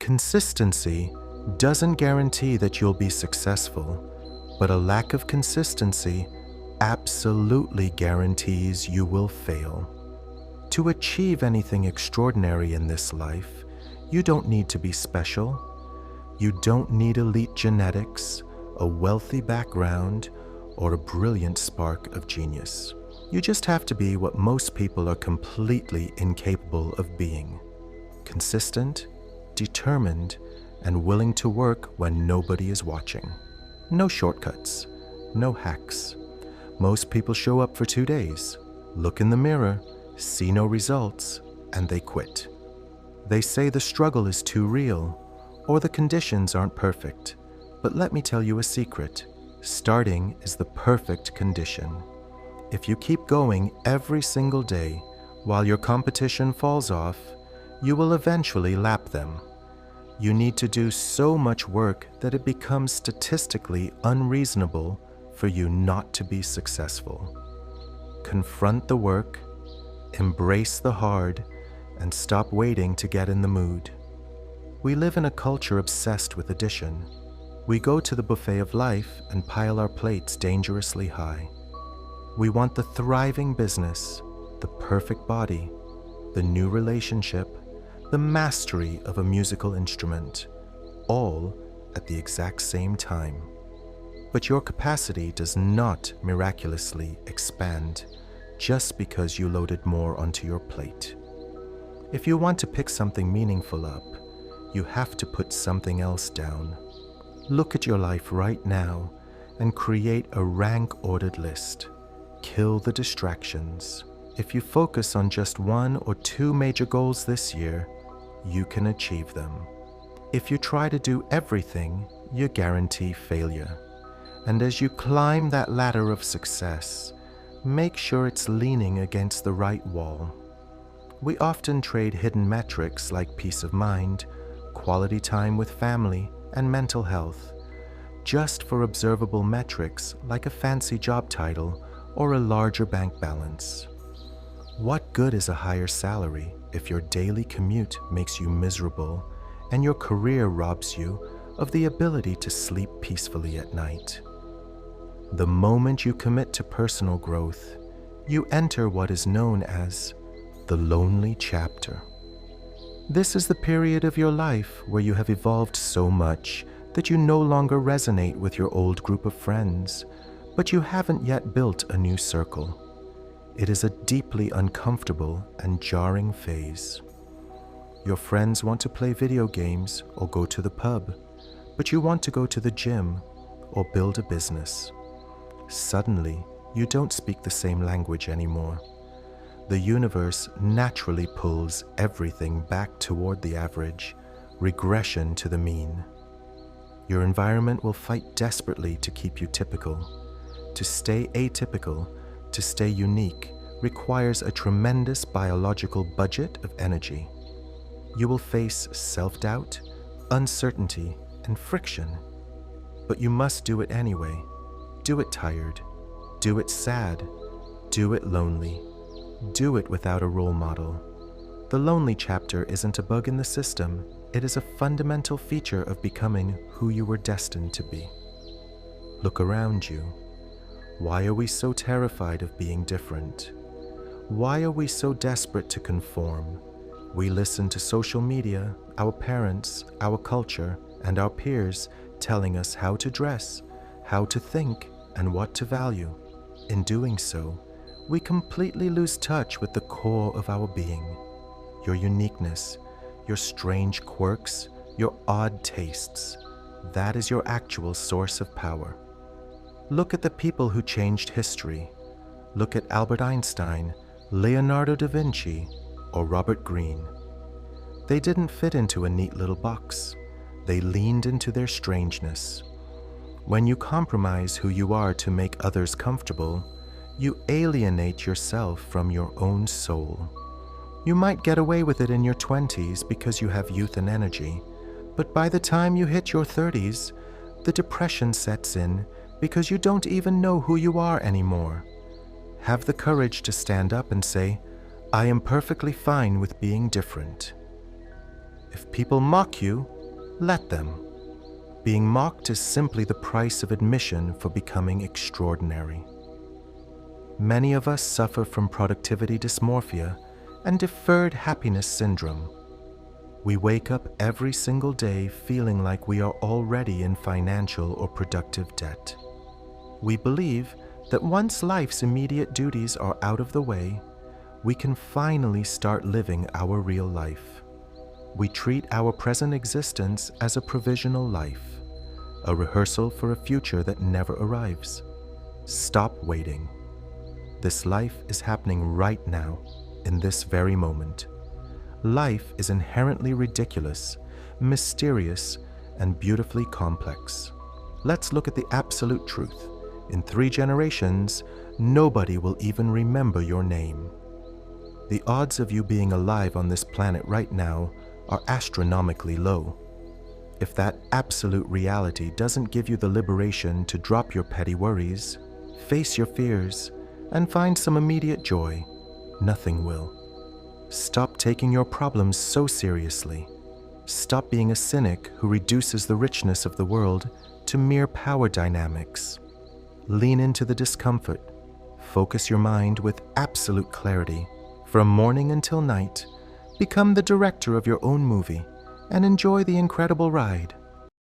Consistency doesn't guarantee that you'll be successful, but a lack of consistency absolutely guarantees you will fail. To achieve anything extraordinary in this life, you don't need to be special. You don't need elite genetics, a wealthy background, or a brilliant spark of genius. You just have to be what most people are completely incapable of being: consistent, determined, and willing to work when nobody is watching. No shortcuts, no hacks. Most people show up for 2 days, look in the mirror, see no results, and they quit. They say the struggle is too real, or the conditions aren't perfect. But let me tell you a secret: starting is the perfect condition. If you keep going every single day while your competition falls off, you will eventually lap them. You need to do so much work that it becomes statistically unreasonable for you not to be successful. Confront the work, embrace the hard, and stop waiting to get in the mood. We live in a culture obsessed with addition. We go to the buffet of life and pile our plates dangerously high. We want the thriving business, the perfect body, the new relationship, the mastery of a musical instrument, all at the exact same time. But your capacity does not miraculously expand just because you loaded more onto your plate. If you want to pick something meaningful up, you have to put something else down. Look at your life right now and create a rank-ordered list. Kill the distractions. If you focus on just 1 or 2 major goals this year, you can achieve them. If you try to do everything, you guarantee failure. And as you climb that ladder of success, make sure it's leaning against the right wall. We often trade hidden metrics like peace of mind, quality time with family, and mental health, just for observable metrics like a fancy job title or a larger bank balance. What good is a higher salary if your daily commute makes you miserable and your career robs you of the ability to sleep peacefully at night? The moment you commit to personal growth, you enter what is known as the lonely chapter. This is the period of your life where you have evolved so much that you no longer resonate with your old group of friends, but you haven't yet built a new circle. It is a deeply uncomfortable and jarring phase. Your friends want to play video games or go to the pub, but you want to go to the gym or build a business. Suddenly, you don't speak the same language anymore. The universe naturally pulls everything back toward the average, regression to the mean. Your environment will fight desperately to keep you typical. To stay atypical, to stay unique, requires a tremendous biological budget of energy. You will face self-doubt, uncertainty, and friction. But you must do it anyway. Do it tired. Do it sad. Do it lonely. Do it without a role model. The lonely chapter isn't a bug in the system. It is a fundamental feature of becoming who you were destined to be. Look around you. Why are we so terrified of being different? Why are we so desperate to conform? We listen to social media, our parents, our culture, and our peers telling us how to dress, how to think, and what to value. In doing so, we completely lose touch with the core of our being, your uniqueness, your strange quirks, your odd tastes. That is your actual source of power. Look at the people who changed history. Look at Albert Einstein, Leonardo da Vinci, or Robert Greene. They didn't fit into a neat little box. They leaned into their strangeness. When you compromise who you are to make others comfortable, you alienate yourself from your own soul. You might get away with it in your 20s because you have youth and energy, but by the time you hit your 30s, the depression sets in because you don't even know who you are anymore. Have the courage to stand up and say, I am perfectly fine with being different. If people mock you, Let them. Being mocked is simply the price of admission for becoming extraordinary. Many of us suffer from productivity dysmorphia and deferred happiness syndrome. We wake up every single day feeling like we are already in financial or productive debt. We believe that once life's immediate duties are out of the way, we can finally start living our real life. We treat our present existence as a provisional life, a rehearsal for a future that never arrives. Stop waiting. This life is happening right now, in this very moment. Life is inherently ridiculous, mysterious, and beautifully complex. Let's look at the absolute truth. In 3 generations, nobody will even remember your name. The odds of you being alive on this planet right now are astronomically low. If that absolute reality doesn't give you the liberation to drop your petty worries, face your fears, and find some immediate joy, nothing will. Stop taking your problems so seriously. Stop being a cynic who reduces the richness of the world to mere power dynamics. Lean into the discomfort. Focus your mind with absolute clarity. From morning until night, become the director of your own movie and enjoy the incredible ride.